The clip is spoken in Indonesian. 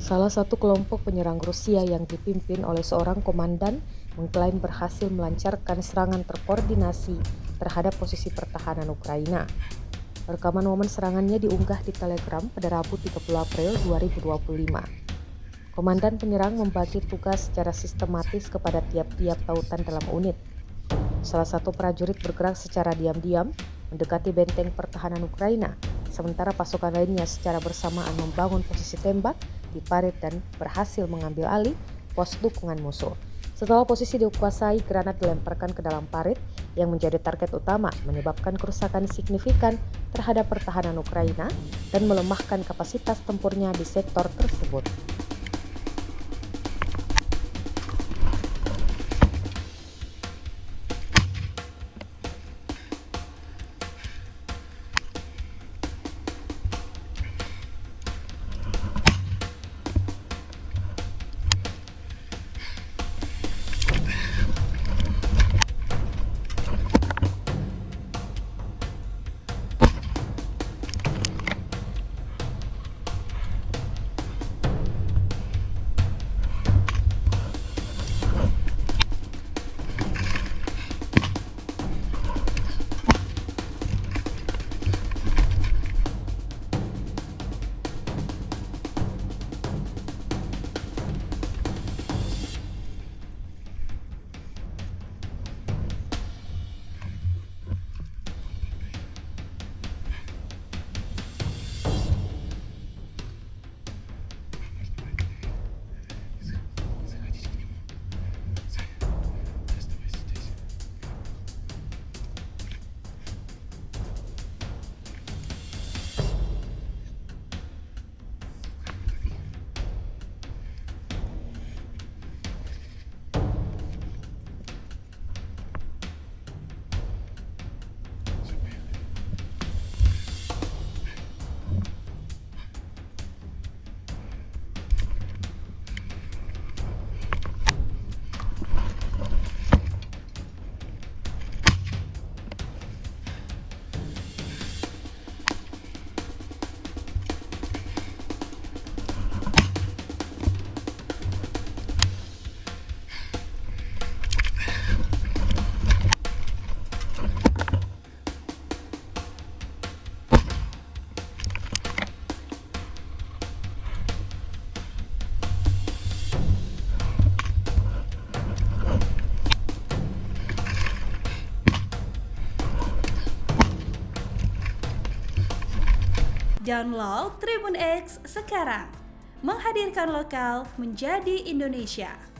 Salah satu kelompok penyerang Rusia yang dipimpin oleh seorang komandan mengklaim berhasil melancarkan serangan terkoordinasi terhadap posisi pertahanan Ukraina. Rekaman momen serangannya diunggah di Telegram pada Rabu 30 April 2025. Komandan penyerang membagi tugas secara sistematis kepada tiap-tiap tautan dalam unit. Salah satu prajurit bergerak secara diam-diam mendekati benteng pertahanan Ukraina, sementara pasukan lainnya secara bersamaan membangun posisi tembak di parit dan berhasil mengambil alih pos dukungan musuh. Setelah posisi dikuasai, granat dilemparkan ke dalam parit yang menjadi target utama, menyebabkan kerusakan signifikan terhadap pertahanan Ukraina dan melemahkan kapasitas tempurnya di sektor tersebut. Download Tribun X sekarang, menghadirkan lokal menjadi Indonesia.